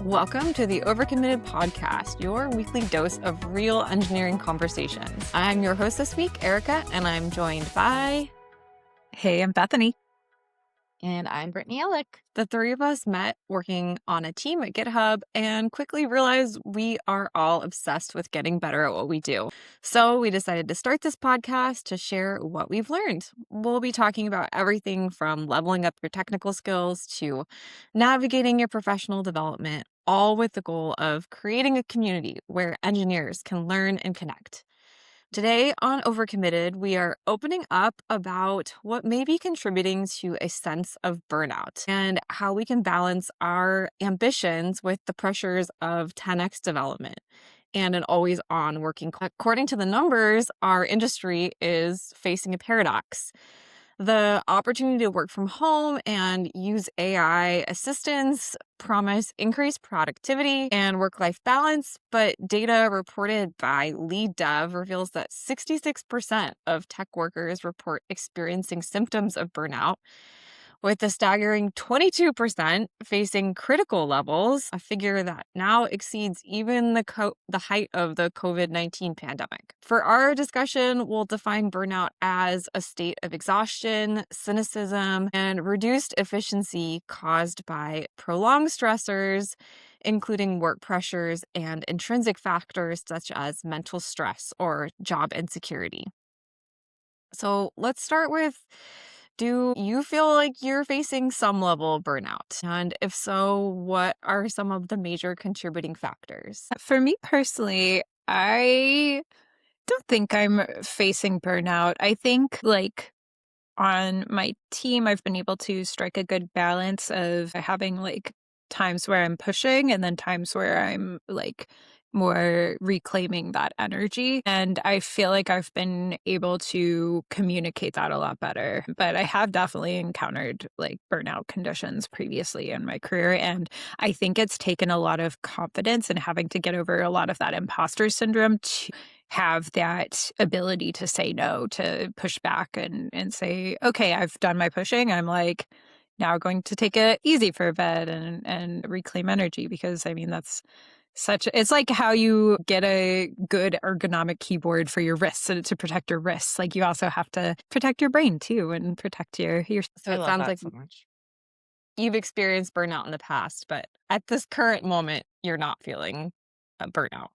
Welcome to the Overcommitted Podcast, your weekly dose of real engineering conversations. I'm your host this week, Erika, and I'm joined by... Hey, I'm Bethany. And I'm Brittany. The three of us met working on a team at GitHub and quickly realized we are all obsessed with getting better at what we do. So we decided to start this podcast to share what we've learned. We'll be talking about everything from leveling up your technical skills to navigating your professional development, all with the goal of creating a community where engineers can learn and connect. Today on Overcommitted, we are opening up about what may be contributing to a sense of burnout and how we can balance our ambitions with the pressures of 10x development and an always-on working. According to the numbers, our industry is facing a paradox. The opportunity to work from home and use AI assistants promise increased productivity and work-life balance, but data reported by Lead Dev reveals that 66% of tech workers report experiencing symptoms of burnout, with a staggering 22% facing critical levels, a figure that now exceeds even the height of the COVID-19 pandemic. For our discussion, we'll define burnout as a state of exhaustion, cynicism, and reduced efficiency caused by prolonged stressors, including work pressures and intrinsic factors such as mental stress or job insecurity. So let's start with, do you feel like you're facing some level of burnout? And if so, what are some of the major contributing factors? For me personally, I don't think I'm facing burnout. I think on my team, I've been able to strike a good balance of having times where I'm pushing and then times where I'm more reclaiming that energy. And I feel like I've been able to communicate that a lot better. But I have definitely encountered burnout conditions previously in my career. And I think it's taken a lot of confidence and having to get over a lot of that imposter syndrome to have that ability to say no, to push back and say, okay, I've done my pushing. I'm now going to take it easy for a bit and reclaim energy, because I mean, it's like how you get a good ergonomic keyboard for your wrists to protect your wrists. Like you also have to protect your brain too and protect your So it sounds like so much. you've experienced burnout in the past, but at this current moment, you're not feeling burnout.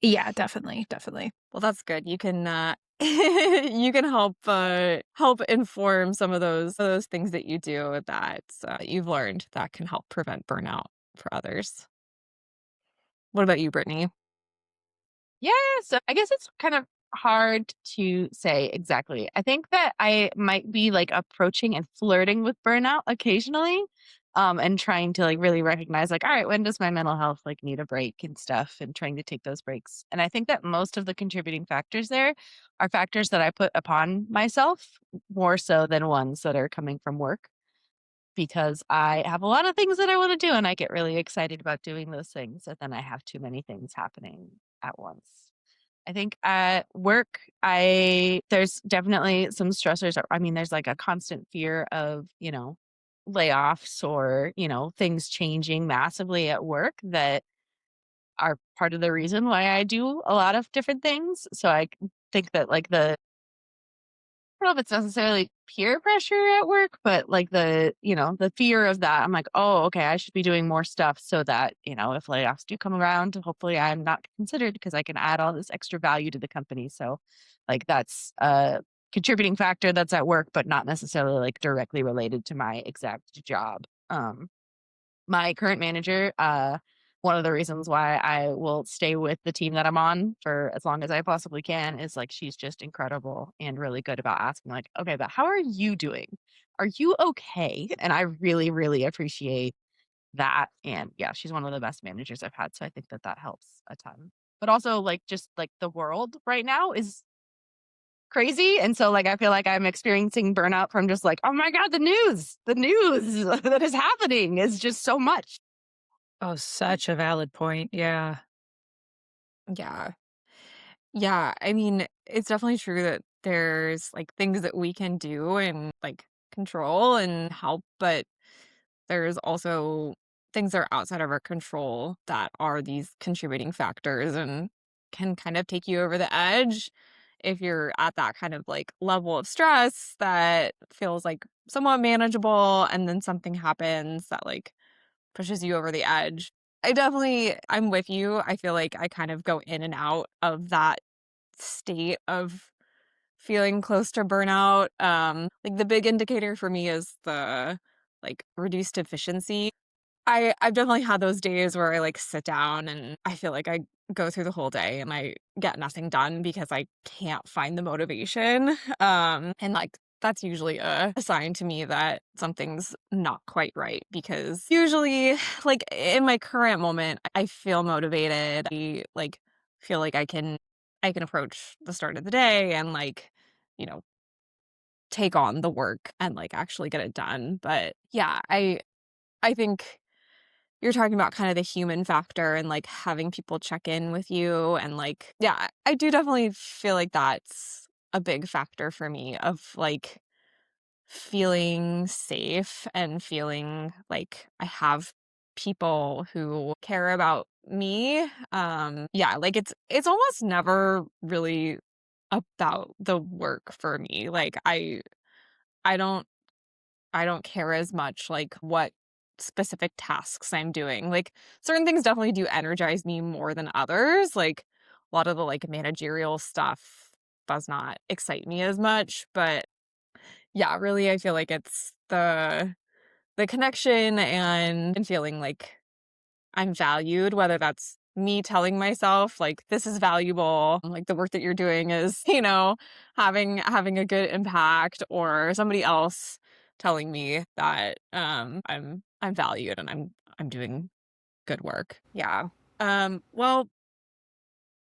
Yeah, definitely. Well, that's good. You can you can help inform some of those things that you do that you've learned that can help prevent burnout for others. What about you, Brittany? Yeah, so I guess it's kind of hard to say exactly. I think that I might be approaching and flirting with burnout occasionally, and trying to really recognize all right, when does my mental health need a break and stuff, and trying to take those breaks. And I think that most of the contributing factors there are factors that I put upon myself more so than ones that are coming from work, because I have a lot of things that I want to do and I get really excited about doing those things. And then I have too many things happening at once. I think at work, there's definitely some stressors. I mean, there's a constant fear of, layoffs or, things changing massively at work that are part of the reason why I do a lot of different things. So I think that I don't know if it's necessarily peer pressure at work, but the fear of that, I'm oh, okay, I should be doing more stuff so that, if layoffs do come around, hopefully I'm not considered because I can add all this extra value to the company. So that's a contributing factor that's at work, but not necessarily directly related to my exact job. My current manager, one of the reasons why I will stay with the team that I'm on for as long as I possibly can is she's just incredible and really good about asking okay, but how are you doing? Are you okay? And I really, really appreciate that. And yeah, she's one of the best managers I've had. So I think that that helps a ton. But also just the world right now is crazy. And so I feel like I'm experiencing burnout from just oh my God, the news that is happening is just so much. Oh, such a valid point. Yeah. Yeah. Yeah, I mean, it's definitely true that there's things that we can do and control and help, but there's also things are outside of our control that are these contributing factors and can kind of take you over the edge if you're at that kind of like level of stress that feels like somewhat manageable and then something happens that like pushes you over the edge. I'm with you. I feel like I kind of go in and out of that state of feeling close to burnout. Like the big indicator for me is the like reduced efficiency. I've definitely had those days where I like sit down and I feel like I go through the whole day and I get nothing done because I can't find the motivation. And like that's usually a sign to me that something's not quite right because usually like in my current moment I feel motivated. I like feel like I can approach the start of the day and like, you know, take on the work and like actually get it done. But yeah, I think you're talking about kind of the human factor and like having people check in with you and like yeah, I do definitely feel like that's a big factor for me of like feeling safe and feeling like I have people who care about me. Yeah, like it's almost never really about the work for me. Like I don't I don't care as much like what specific tasks I'm doing. Like certain things definitely do energize me more than others. Like a lot of the like managerial stuff does not excite me as much, but yeah, really I feel like it's the connection and feeling like I'm valued, whether that's me telling myself like this is valuable, like the work that you're doing is, having a good impact or somebody else telling me that I'm valued and I'm doing good work. Yeah. Well,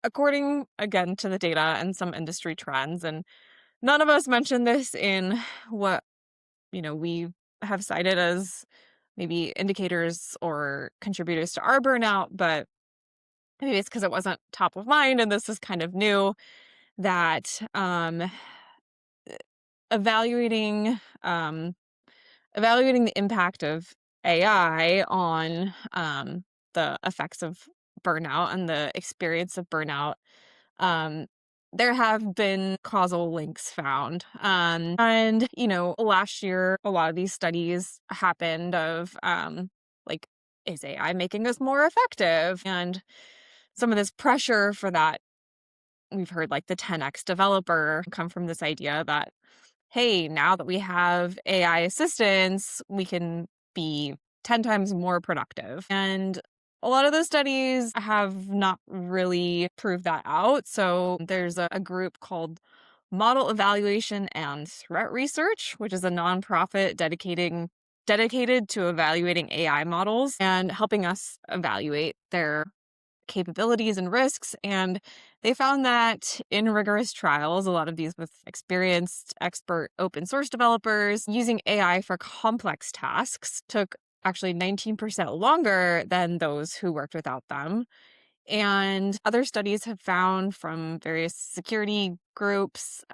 according again to the data and some industry trends, and none of us mentioned this in what, we have cited as maybe indicators or contributors to our burnout, but maybe it's because it wasn't top of mind and this is kind of new that evaluating evaluating the impact of AI on the effects of burnout and the experience of burnout. um, there have been causal links found. And, last year, a lot of these studies happened of like, is AI making us more effective? And some of this pressure for that, we've heard like the 10x developer come from this idea that, hey, now that we have AI assistants, we can be 10 times more productive. And a lot of those studies have not really proved that out. So there's a group called Model Evaluation and Threat Research, which is a nonprofit dedicated to evaluating AI models and helping us evaluate their capabilities and risks. And they found that in rigorous trials, a lot of these with experienced, expert open source developers using AI for complex tasks took actually 19% longer than those who worked without them. And other studies have found from various security groups,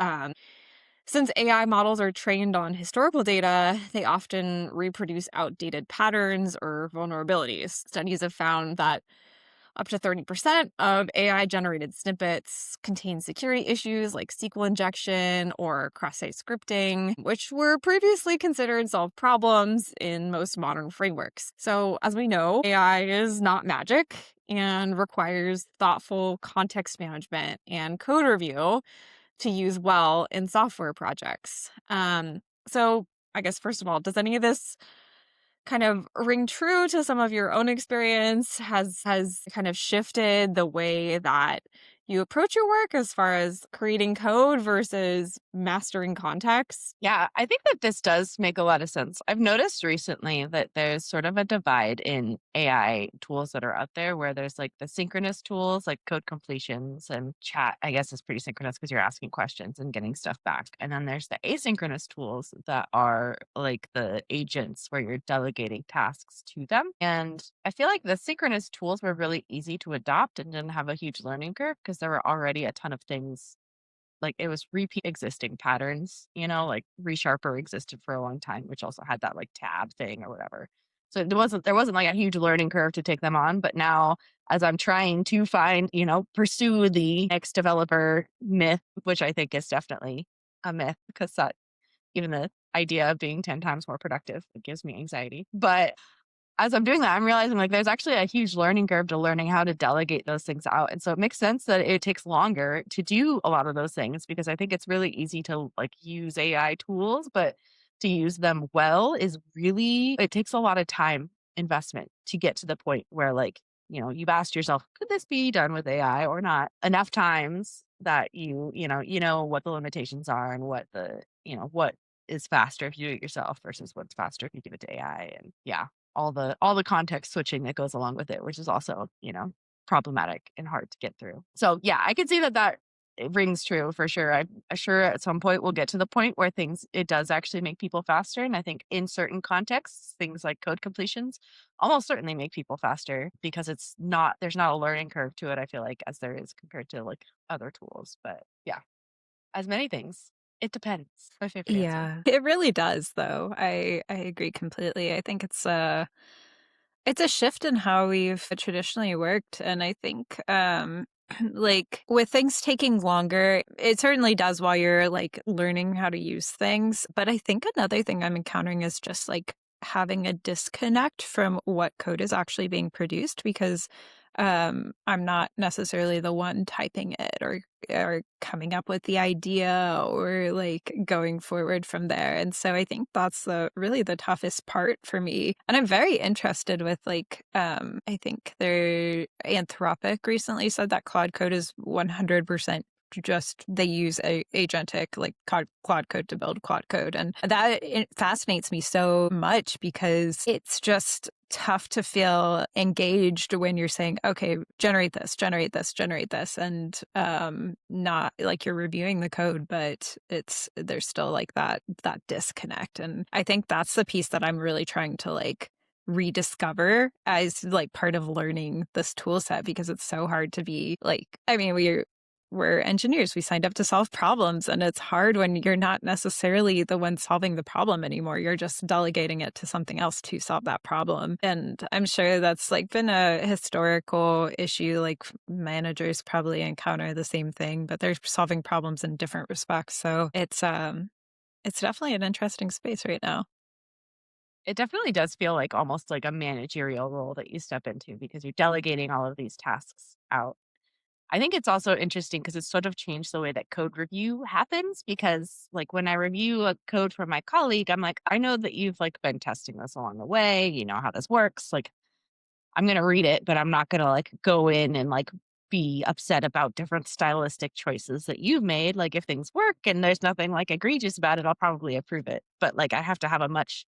since AI models are trained on historical data, they often reproduce outdated patterns or vulnerabilities. Studies have found that up to 30% of AI generated snippets contain security issues like SQL injection or cross site scripting, which were previously considered solved problems in most modern frameworks. So, as we know, AI is not magic and requires thoughtful context management and code review to use well in software projects. So, I guess, first of all, does any of this kind of ring true to some of your own experience? Has kind of shifted the way that you approach your work as far as creating code versus mastering context? Yeah, I think that this does make a lot of sense. I've noticed recently that there's sort of a divide in AI tools that are out there where there's like the synchronous tools like code completions and chat, I guess is pretty synchronous because you're asking questions and getting stuff back. And then there's the asynchronous tools that are like the agents where you're delegating tasks to them. And I feel like the synchronous tools were really easy to adopt and didn't have a huge learning curve because there were already a ton of things, like it was repeat existing patterns, like ReSharper existed for a long time, which also had that like tab thing or whatever. So there wasn't like a huge learning curve to take them on. But now as I'm trying to find, pursue the next developer myth, which I think is definitely a myth because that even the idea of being 10 times more productive, it gives me anxiety. But as I'm doing that, I'm realizing like there's actually a huge learning curve to learning how to delegate those things out. And so it makes sense that it takes longer to do a lot of those things because I think it's really easy to like use AI tools, but to use them well it takes a lot of time investment to get to the point where like, you've asked yourself, could this be done with AI or not? Enough times that you know what the limitations are and what is faster if you do it yourself versus what's faster if you give it to AI. And yeah, all the context switching that goes along with it, which is also, problematic and hard to get through. So yeah, I can see that it rings true for sure. I'm sure at some point we'll get to the point where it does actually make people faster. And I think in certain contexts, things like code completions almost certainly make people faster because there's not a learning curve to it, I feel like, as there is compared to like other tools. But yeah, as many things, it depends. My favorite answer. Yeah, it really does, though. I agree completely. I think it's a shift in how we've traditionally worked, and I think like with things taking longer, it certainly does while you're like learning how to use things. But I think another thing I'm encountering is just like having a disconnect from what code is actually being produced because I'm not necessarily the one typing it or coming up with the idea or like going forward from there. And so I think that's really the toughest part for me. And I'm very interested with like I think Anthropic recently said that Claude Code is 100% just they use agentic like Claude Code to build Claude Code. And it fascinates me so much because it's just tough to feel engaged when you're saying, okay, generate this, and not like you're reviewing the code, but there's still like that disconnect. And I think that's the piece that I'm really trying to like rediscover as like part of learning this tool set because it's so hard to be like, I mean, we're engineers. We signed up to solve problems, and it's hard when you're not necessarily the one solving the problem anymore. You're just delegating it to something else to solve that problem. And I'm sure that's like been a historical issue. Like managers probably encounter the same thing, but they're solving problems in different respects. So it's definitely an interesting space right now. It definitely does feel like almost like a managerial role that you step into because you're delegating all of these tasks out. I think it's also interesting because it's sort of changed the way that code review happens because like when I review a code from my colleague, I'm like, I know that you've like been testing this along the way, you know how this works. Like I'm going to read it, but I'm not going to like go in and like be upset about different stylistic choices that you've made. Like if things work and there's nothing like egregious about it, I'll probably approve it. But like I have to have a much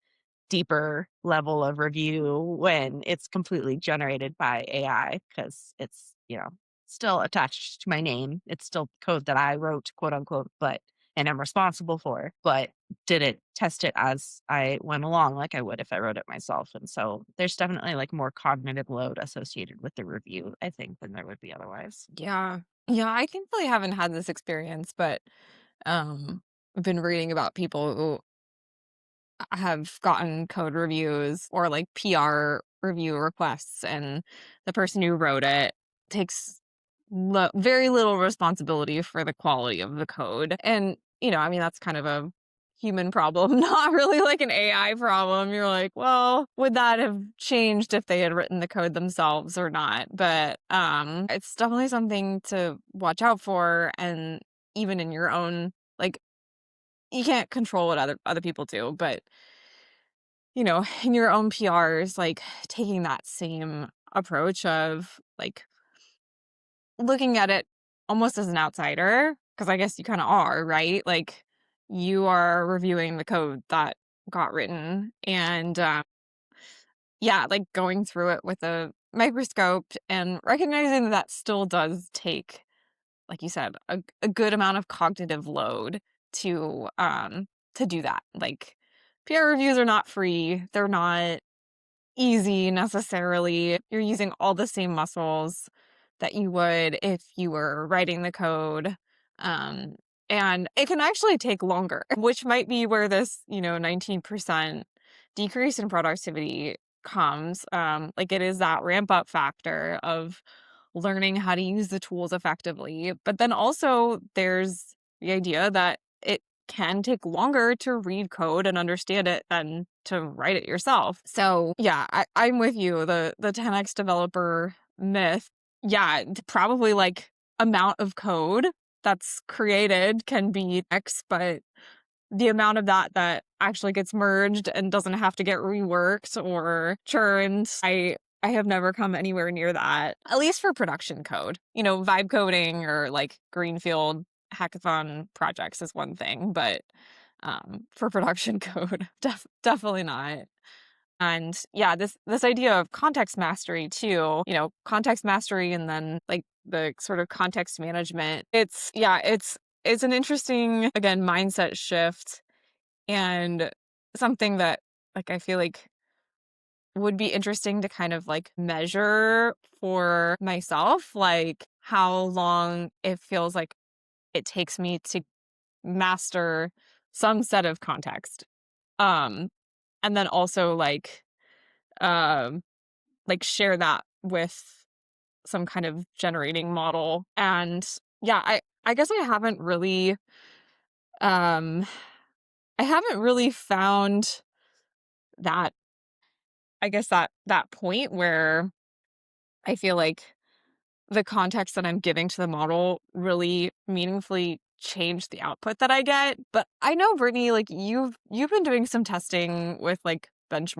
deeper level of review when it's completely generated by AI because it's, still attached to my name. It's still code that I wrote, quote unquote, and I'm responsible for, but didn't test it as I went along like I would if I wrote it myself. And so there's definitely like more cognitive load associated with the review, I think, than there would be otherwise. Yeah. Yeah, I thankfully haven't had this experience, but I've been reading about people who have gotten code reviews or like PR review requests, and the person who wrote it takes very little responsibility for the quality of the code. And, I mean, that's kind of a human problem, not really like an AI problem. You're like, well, would that have changed if they had written the code themselves or not? But it's definitely something to watch out for. And even in your own, like, you can't control what other people do, but in your own PRs, like taking that same approach of like looking at it almost as an outsider, because I guess you kind of are, right? Like you are reviewing the code that got written and yeah, like going through it with a microscope and recognizing that still does take, like you said, a good amount of cognitive load to do that. Like peer reviews are not free. They're not easy necessarily. You're using all the same muscles that you would if you were writing the code. Um, and it can actually take longer, which might be where this, 19% decrease in productivity comes. Like it is that ramp up factor of learning how to use the tools effectively. But then also there's the idea that it can take longer to read code and understand it than to write it yourself. So yeah, I'm with you. The 10x developer myth. Yeah, probably like amount of code that's created can be X, but the amount of that actually gets merged and doesn't have to get reworked or churned, I have never come anywhere near that, at least for production code. Vibe coding or like greenfield hackathon projects is one thing, but for production code, definitely not. And yeah, this idea of context mastery too, context mastery and then like the sort of context management. It's an interesting, again, mindset shift and something that like I feel like would be interesting to kind of like measure for myself, like how long it feels like it takes me to master some set of context. Um and then also um share that with some kind of generating model. And yeah, I guess um I haven't really found that, I guess that point where I feel like the context that I'm giving to the model really meaningfully changed the output that I get. But I know, Brittany, like you've been doing some testing with like um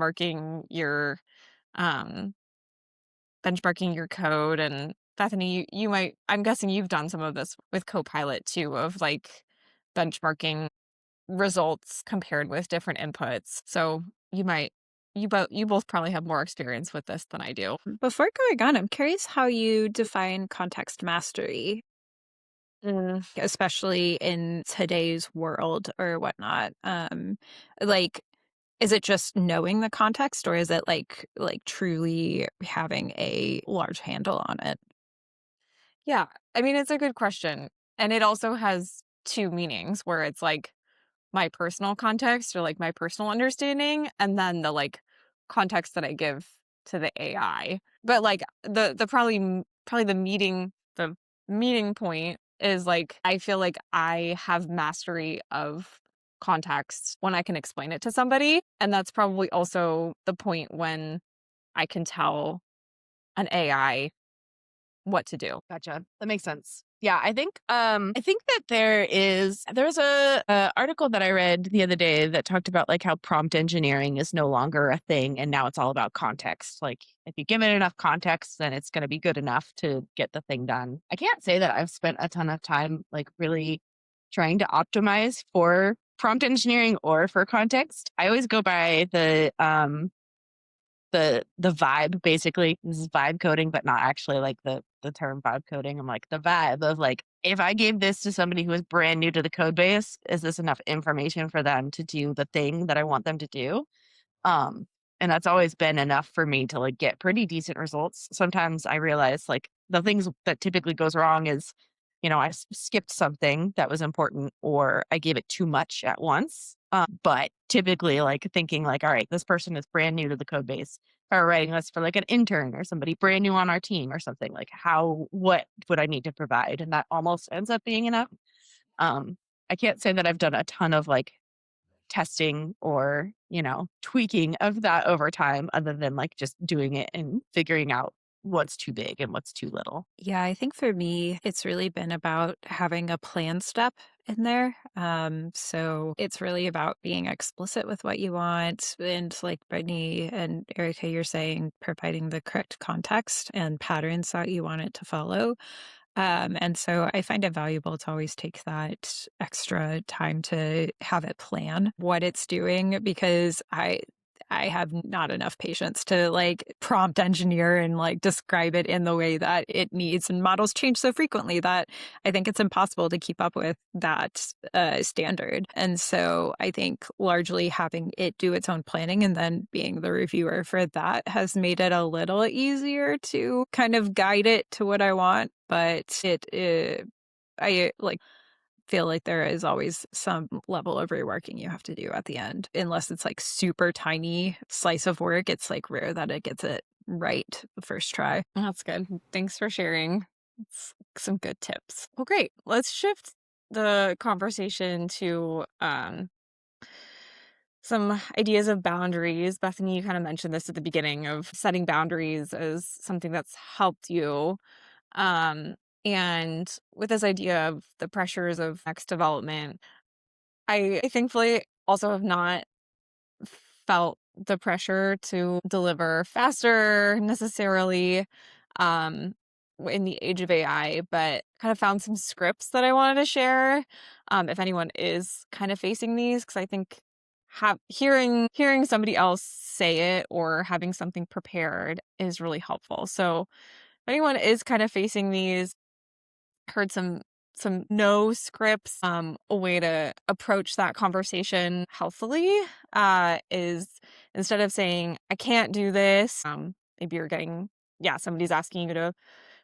benchmarking your code. And Bethany, you might, I'm guessing you've done some of this with Copilot too, of like benchmarking results compared with different inputs. So you both probably have more experience with this than I do. Before going on, I'm curious how you define context mastery, especially in today's world or whatnot. Like, is it just knowing the context, or is it like truly having a large handle on it? Yeah, I mean, it's a good question. And it also has two meanings where it's like my personal context or like my personal understanding, and then the like context that I give to the AI. But like the probably the meeting point is like I feel like I have mastery of context when I can explain it to somebody. And that's probably also the point when I can tell an AI what to do. Gotcha. That makes sense. Yeah, I think that there's a article that I read the other day that talked about like how prompt engineering is no longer a thing and now it's all about context. Like if you give it enough context, then it's going to be good enough to get the thing done. I can't say that I've spent a ton of time like really trying to optimize for prompt engineering or for context. I always go by the vibe. Basically, this is vibe coding, but not actually like the term vibe coding. I'm like the vibe of like, if I gave this to somebody who is brand new to the code base, is this enough information for them to do the thing that I want them to do? Um, and that's always been enough for me to like get pretty decent results. Sometimes I realize like the things that typically goes wrong is, I skipped something that was important or I gave it too much at once. But typically like thinking like, all right, this person is brand new to the code base. If I were writing this for like an intern or somebody brand new on our team or something, like what would I need to provide? And that almost ends up being enough. I can't say that I've done a ton of like testing or, tweaking of that over time other than like just doing it and figuring out what's too big and what's too little. Yeah, I think for me, it's really been about having a plan step in there. So it's really about being explicit with what you want. And like Brittany and Erika, you're saying, providing the correct context and patterns that you want it to follow. And so I find it valuable to always take that extra time to have it plan what it's doing, because I have not enough patience to like prompt engineer and like describe it in the way that it needs. And models change so frequently that I think it's impossible to keep up with that standard. And so I think largely having it do its own planning and then being the reviewer for that has made it a little easier to kind of guide it to what I want. But I like feel like there is always some level of reworking you have to do at the end. Unless it's like super tiny slice of work, it's like rare that it gets it right the first try. That's good. Thanks for sharing. It's some good tips. Well, great. Let's shift the conversation to some ideas of boundaries. Bethany, you kind of mentioned this at the beginning of setting boundaries as something that's helped you. Um, and with this idea of the pressures of next development, I thankfully also have not felt the pressure to deliver faster necessarily um, in the age of AI, but kind of found some scripts that I wanted to share if anyone is kind of facing these, because I think hearing somebody else say it or having something prepared is really helpful. So if anyone is kind of facing these, heard some no scripts. A way to approach that conversation healthily is instead of saying I can't do this, maybe you're getting somebody's asking you to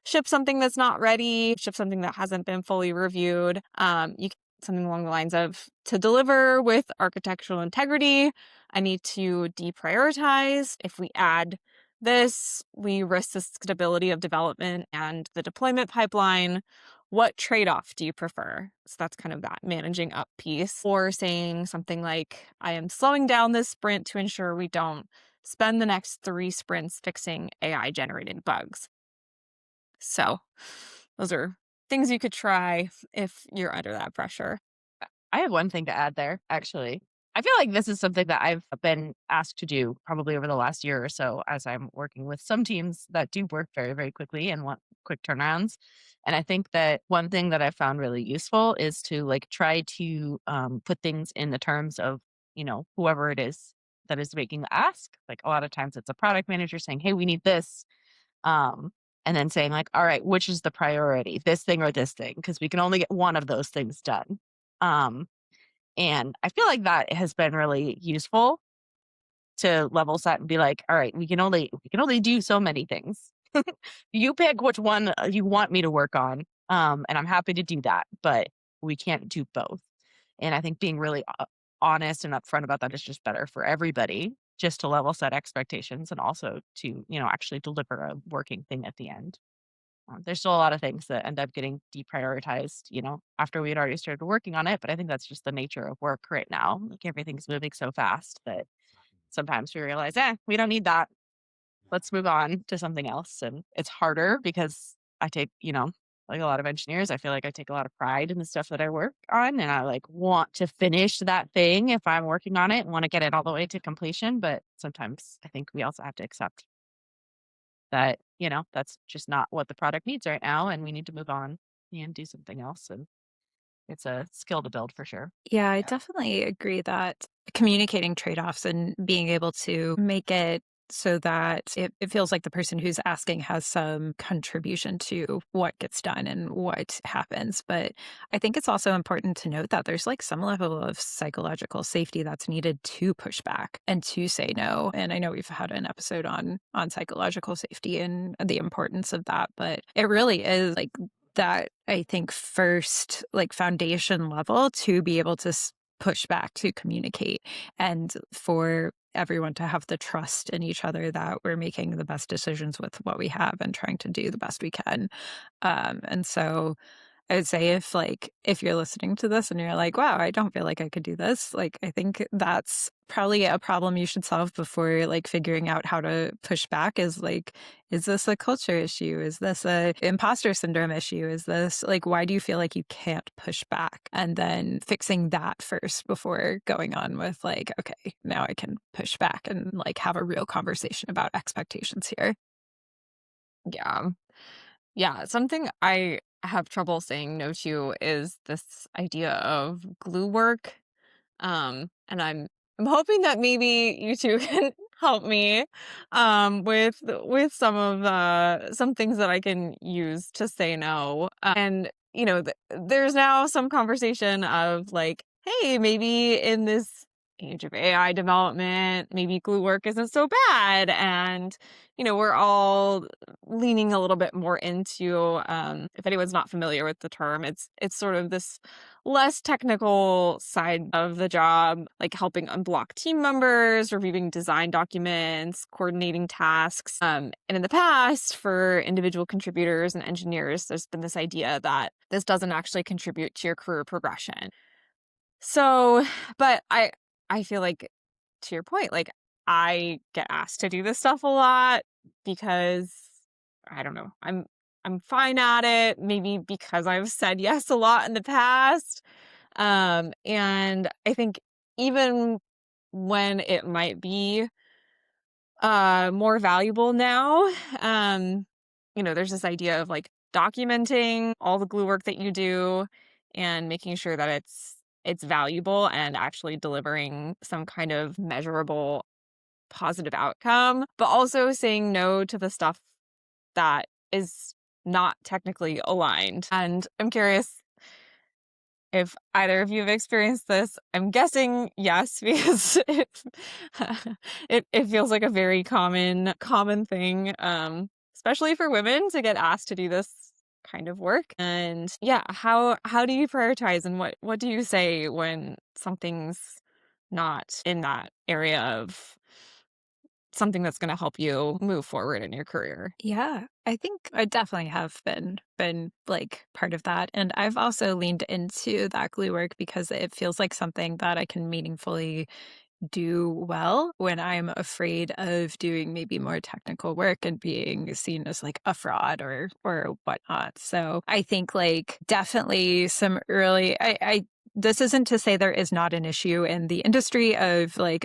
ship something that's not ready, ship something that hasn't been fully reviewed. You can something along the lines of to deliver with architectural integrity, I need to deprioritize. If we add this, we risk the stability of development and the deployment pipeline. What trade-off do you prefer? So that's kind of that managing up piece. Or saying something like, I am slowing down this sprint to ensure we don't spend the next 3 sprints fixing AI generated bugs. So those are things you could try if you're under that pressure. I have one thing to add there, actually. I feel like this is something that I've been asked to do probably over the last year or so as I'm working with some teams that do work very, very quickly and want quick turnarounds. And I think that one thing that I found really useful is to like try to put things in the terms of, whoever it is that is making the ask. Like a lot of times it's a product manager saying, hey, we need this. And then saying like, all right, which is the priority, this thing or this thing? Because we can only get one of those things done. Um, and I feel like that has been really useful to level set and be like, all right, we can only do so many things. You pick which one you want me to work on. And I'm happy to do that, but we can't do both. And I think being really honest and upfront about that is just better for everybody, just to level set expectations and also to, actually deliver a working thing at the end. There's still a lot of things that end up getting deprioritized, after we had already started working on it. But I think that's just the nature of work right now. Like everything's moving so fast that sometimes we realize, we don't need that. Let's move on to something else. And it's harder because I take, like a lot of engineers, I feel like I take a lot of pride in the stuff that I work on. And I like want to finish that thing if I'm working on it and want to get it all the way to completion. But sometimes I think we also have to accept that, that's just not what the product needs right now. And we need to move on and do something else. And it's a skill to build for sure. Yeah, I Yeah. definitely agree that communicating trade-offs and being able to make it so that it feels like the person who's asking has some contribution to what gets done and what happens. But I think it's also important to note that there's like some level of psychological safety that's needed to push back and to say no. And I know we've had an episode on psychological safety and the importance of that, but it really is like that, I think, first like foundation level to be able to push back, to communicate, and for everyone to have the trust in each other that we're making the best decisions with what we have and trying to do the best we can. And so I would say if you're listening to this and you're like, wow, I don't feel like I could do this, like I think that's probably a problem you should solve before like figuring out how to push back is like, is this a culture issue? Is this a imposter syndrome issue? Is this like, why do you feel like you can't push back? And then fixing that first before going on with like, okay, now I can push back and like have a real conversation about expectations here. Yeah. Yeah. Something I have trouble saying no to is this idea of glue work. And I'm hoping that maybe you two can help me with some things that I can use to say no. And there's now some conversation of like, hey, maybe in this age of AI development, maybe glue work isn't so bad. And, we're all leaning a little bit more into, if anyone's not familiar with the term, it's sort of this less technical side of the job, like helping unblock team members, reviewing design documents, coordinating tasks. And in the past, for individual contributors and engineers, there's been this idea that this doesn't actually contribute to your career progression. So, but I feel like, to your point, like I get asked to do this stuff a lot because I don't know, I'm fine at it, maybe because I've said yes a lot in the past. And I think even when it might be more valuable now, there's this idea of like documenting all the glue work that you do and making sure that it's valuable and actually delivering some kind of measurable positive outcome, but also saying no to the stuff that is not technically aligned. And I'm curious if either of you have experienced this. I'm guessing yes, because it feels like a very common thing, especially for women to get asked to do this kind of work. And yeah, how do you prioritize, and what do you say when something's not in that area of something that's going to help you move forward in your career? Yeah, I think I definitely have been like part of that. And I've also leaned into that glue work because it feels like something that I can meaningfully do well when I'm afraid of doing maybe more technical work and being seen as like a fraud or whatnot. So I think like definitely some early I this isn't to say there is not an issue in the industry of like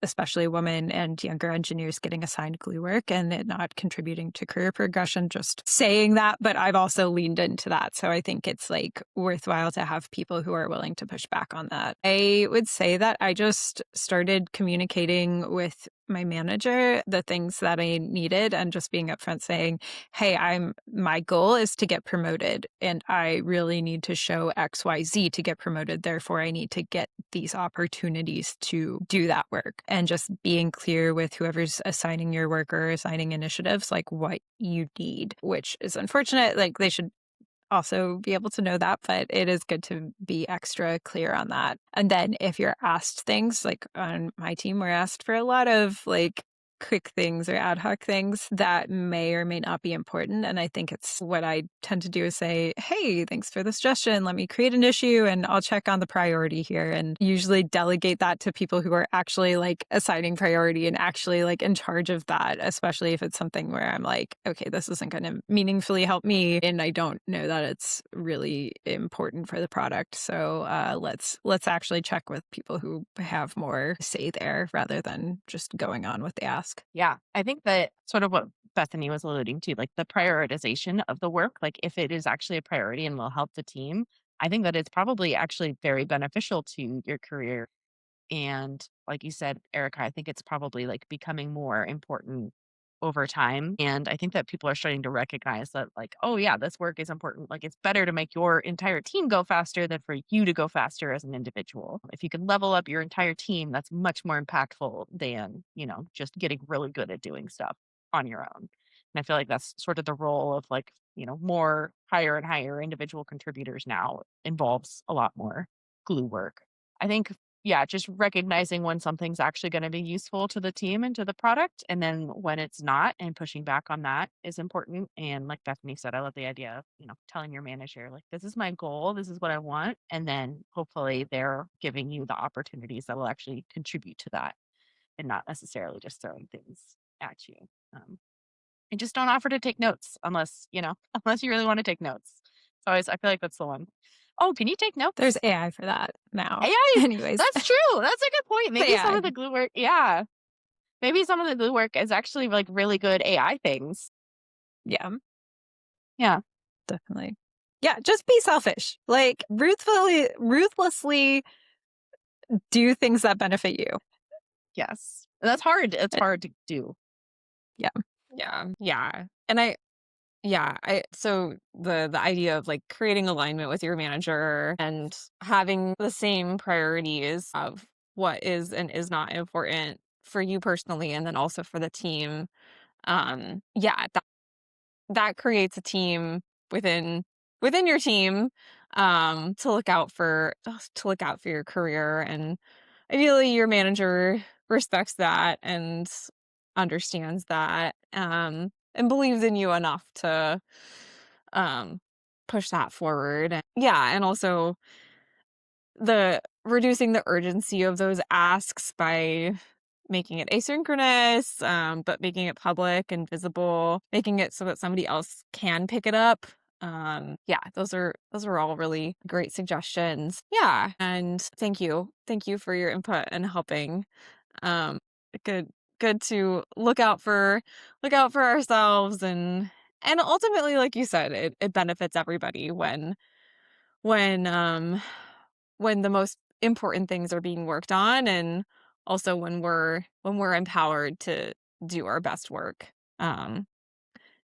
especially women and younger engineers getting assigned glue work and it not contributing to career progression, just saying that, but I've also leaned into that. So I think it's like worthwhile to have people who are willing to push back on that. I would say that I just started communicating with my manager the things that I needed and just being upfront saying, hey, my goal is to get promoted and I really need to show XYZ to get promoted. Therefore, I need to get these opportunities to do that work, and just being clear with whoever's assigning your work or assigning initiatives, like what you need, which is unfortunate. Like they should also be able to know that, but it is good to be extra clear on that. And then if you're asked things, like on my team, we're asked for a lot of like quick things or ad hoc things that may or may not be important. And I think it's what I tend to do is say, hey, thanks for the suggestion. Let me create an issue and I'll check on the priority here, and usually delegate that to people who are actually like assigning priority and actually like in charge of that, especially if it's something where I'm like, okay, this isn't going to meaningfully help me and I don't know that it's really important for the product. So let's actually check with people who have more say there rather than just going on with the ask. Yeah, I think that sort of what Bethany was alluding to, like the prioritization of the work, like if it is actually a priority and will help the team, I think that it's probably actually very beneficial to your career. And like you said, Erica, I think it's probably like becoming more important over time. And I think that people are starting to recognize that, like, oh, yeah, this work is important. Like, it's better to make your entire team go faster than for you to go faster as an individual. If you can level up your entire team, that's much more impactful than, just getting really good at doing stuff on your own. And I feel like that's sort of the role of like, more higher and higher individual contributors now involves a lot more glue work. I think, yeah, just recognizing when something's actually going to be useful to the team and to the product, and then when it's not, and pushing back on that is important. And like Bethany said, I love the idea of, telling your manager, like, this is my goal, this is what I want. And then hopefully they're giving you the opportunities that will actually contribute to that and not necessarily just throwing things at you. And just don't offer to take notes unless, unless you really want to take notes. So I feel like that's the one. Oh, can you take notes? There's AI for that now. AI, Anyways. That's true. That's a good point. Maybe some AI. of the glue work, yeah. Maybe some of the glue work is actually like really good AI things. Yeah. Yeah. Definitely. Yeah, just be selfish. Like ruthlessly do things that benefit you. Yes. And that's hard. It's hard to do. Yeah. Yeah. And so the idea of like creating alignment with your manager and having the same priorities of what is and is not important for you personally, and then also for the team. Yeah, that creates a team within your team, to look out for your career, and ideally your manager respects that and understands that, and believes in you enough to push that forward. Yeah, and also the reducing the urgency of those asks by making it asynchronous, but making it public and visible, making it so that somebody else can pick it up. Yeah, those are all really great suggestions. Yeah, and thank you for your input and helping. Um, good good to look out for ourselves, and ultimately, like you said, it benefits everybody when um when the most important things are being worked on, and also when we're empowered to do our best work. Um,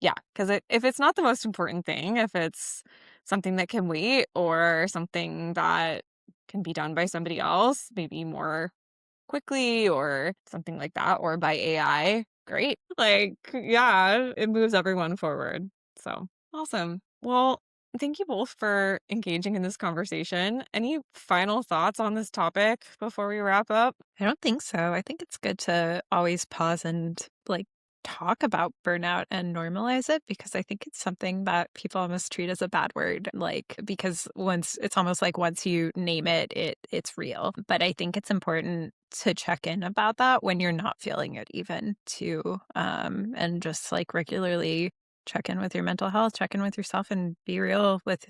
yeah, because if it's not the most important thing, if it's something that can wait or something that can be done by somebody else, maybe more quickly or something like that, or by AI, great. Like, yeah, it moves everyone forward. So awesome. Well, thank you both for engaging in this conversation. Any final thoughts on this topic before we wrap up? I don't think so. I think it's good to always pause and like talk about burnout and normalize it, because I think it's something that people almost treat as a bad word. Like, because once it's almost like once you name it, it's real. But I think it's important to check in about that when you're not feeling it, even too. And just like regularly check in with your mental health, check in with yourself, and be real with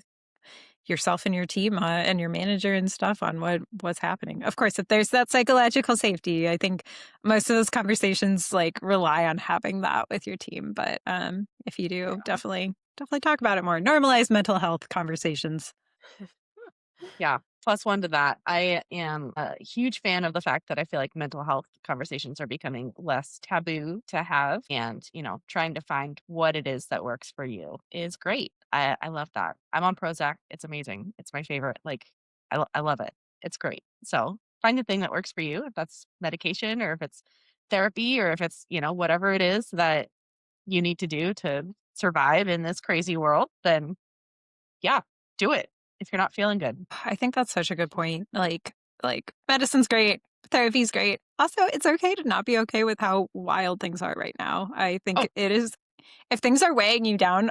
yourself and your team, and your manager and stuff on what's happening. Of course, if there's that psychological safety, I think most of those conversations like rely on having that with your team. But if you do, definitely talk about it more. Normalize mental health conversations. Yeah. Plus one to that. I am a huge fan of the fact that I feel like mental health conversations are becoming less taboo to have. And, trying to find what it is that works for you is great. I love that. I'm on Prozac. It's amazing. It's my favorite. Like, I love it. It's great. So find the thing that works for you, if that's medication or if it's therapy or if it's, whatever it is that you need to do to survive in this crazy world, then yeah, do it if you're not feeling good. I think that's such a good point. Like medicine's great, therapy's great. Also, it's okay to not be okay with how wild things are right now. I think Oh. it is. If things are weighing you down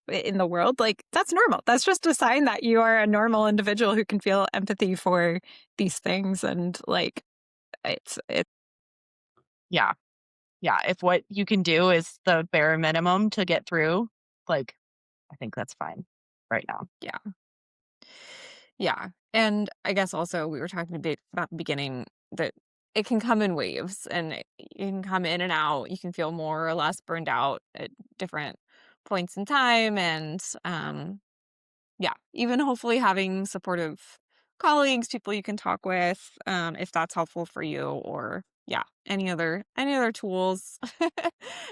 in the world, like that's normal. That's just a sign that you are a normal individual who can feel empathy for these things, and like it's Yeah. Yeah. If what you can do is the bare minimum to get through, like, I think that's fine right now. Yeah. Yeah. And I guess also we were talking a bit about the beginning that it can come in waves, and it can come in and out. You can feel more or less burned out at different points in time. And yeah, even hopefully having supportive colleagues, people you can talk with, if that's helpful for you, or yeah, any other tools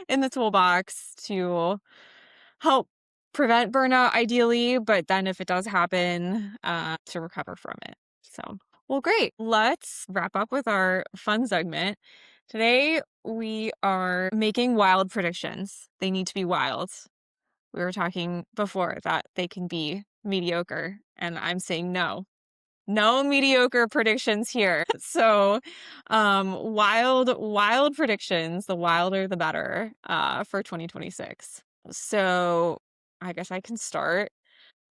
in the toolbox to help prevent burnout ideally, but then if it does happen, to recover from it. So, well, great. Let's wrap up with our fun segment. Today, we are making wild predictions. They need to be wild. We were talking before that they can be mediocre, and I'm saying no. No mediocre predictions here. So, wild predictions, the wilder the better, for 2026. So, I guess I can start.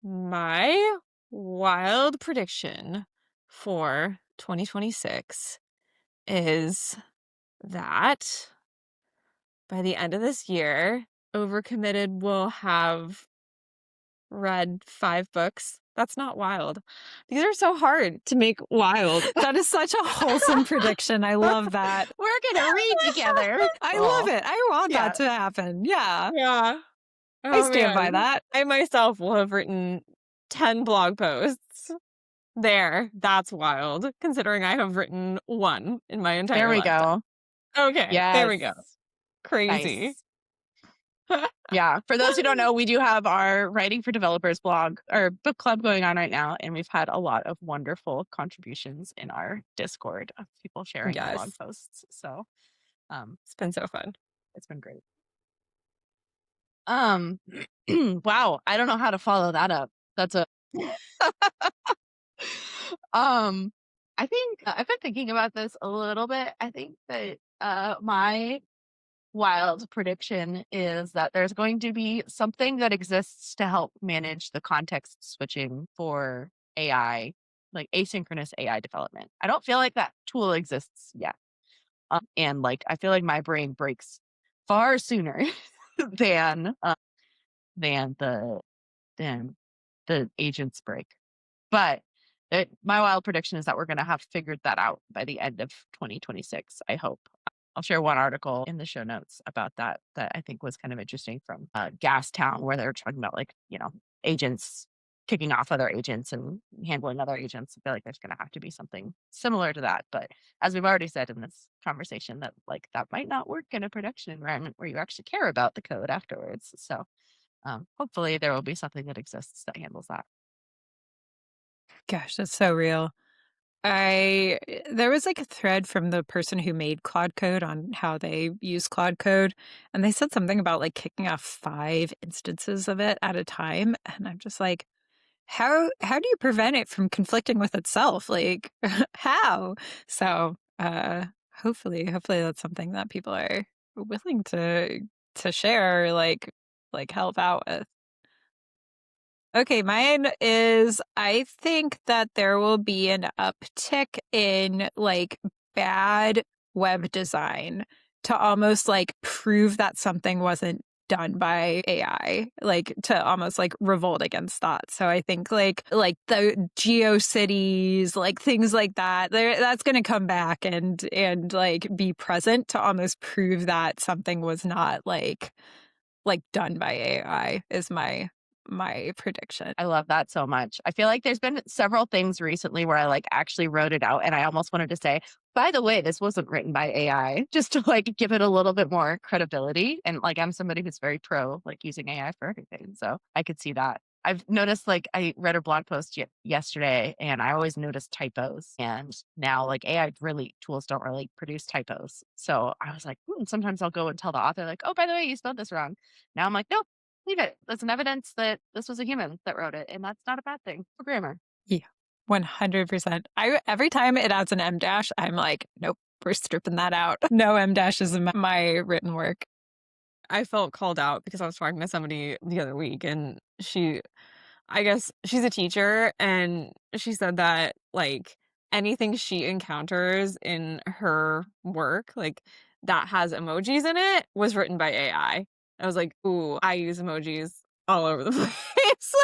My wild prediction for 2026 is that by the end of this year, Overcommitted will have read 5 books. That's not wild. These are so hard to make wild. that is such a wholesome prediction. I love that. We're going to read together. I love it. I want yeah. that to happen. Yeah. Yeah. I stand by that. I myself will have written 10 blog posts. There. That's wild, considering I have written 1 in my entire There we lifetime. go. Okay. Yes. There we go. Crazy. Nice. Yeah. For those who don't know, we do have our Writing for Developers blog or book club going on right now. And we've had a lot of wonderful contributions in our Discord of people sharing their blog Yes. posts. So It's been so fun. it's been great. Wow. I don't know how to follow that up. That's a I think I've been thinking about this a little bit. I think that my wild prediction is that there's going to be something that exists to help manage the context switching for AI, like asynchronous AI development. I don't feel like that tool exists yet. And like, I feel like my brain breaks far sooner than than the than the agents break. But my wild prediction is that we're going to have figured that out by the end of 2026. I hope. I'll share one article in the show notes about that I think was kind of interesting from Gas Town, where they're talking about like, agents kicking off other agents and handling other agents. I feel like there's going to have to be something similar to that. But as we've already said in this conversation, that like that might not work in a production environment where you actually care about the code afterwards. So hopefully there will be something that exists that handles that. Gosh, that's so real. There was like a thread from the person who made Claude Code on how they use Claude Code, and they said something about like kicking off 5 instances of it at a time, and I'm just like, how do you prevent it from conflicting with itself? Like, how? So, hopefully that's something that people are willing to share, like help out with. Okay, mine is I think that there will be an uptick in like bad web design to almost like prove that something wasn't done by AI, like to almost like revolt against that. So I think like the GeoCities, like things like that, that's going to come back and like be present to almost prove that something was not like done by AI is my prediction. I love that so much. I feel like there's been several things recently where I like actually wrote it out and I almost wanted to say, by the way, this wasn't written by AI, just to like give it a little bit more credibility. And like I'm somebody who's very pro like using AI for everything. So I could see that. I've noticed like I read a blog post yesterday and I always notice typos. And now like AI tools don't really produce typos. So I was like, sometimes I'll go and tell the author like, oh, by the way, you spelled this wrong. Now I'm like, nope. Leave it. That's an evidence that this was a human that wrote it, and that's not a bad thing for grammar. Yeah, 100%. Every time it adds an M dash, I'm like, nope, we're stripping that out. No M dashes in my written work. I felt called out because I was talking to somebody the other week, and I guess she's a teacher, and she said that like anything she encounters in her work, like that has emojis in it, was written by AI. I was like, ooh, I use emojis all over the place.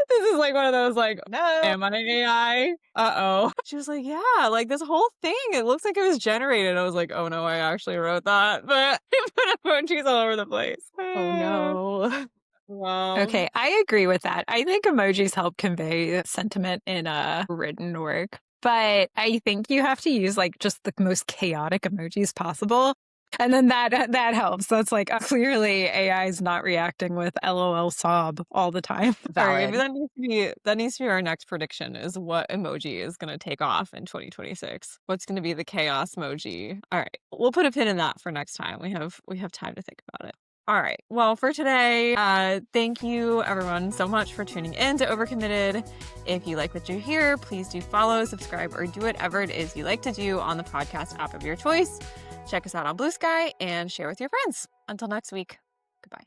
This is like one of those like, No. am I AI? Uh-oh. She was like, yeah, like this whole thing, it looks like it was generated. I was like, oh no, I actually wrote that. But I put emojis all over the place. Oh no. Wow. Okay, I agree with that. I think emojis help convey sentiment in a written work. But I think you have to use like just the most chaotic emojis possible. And then that helps. That's like clearly AI is not reacting with LOL sob all the time. All right, Valid. maybe that needs to be our next prediction is what emoji is going to take off in 2026. What's going to be the chaos emoji? All right, we'll put a pin in that for next time. We have time to think about it. All right. Well, for today, thank you everyone so much for tuning in to Overcommitted. If you like what you hear, please do follow, subscribe, or do whatever it is you like to do on the podcast app of your choice. Check us out on Blue Sky and share with your friends. Until next week, goodbye.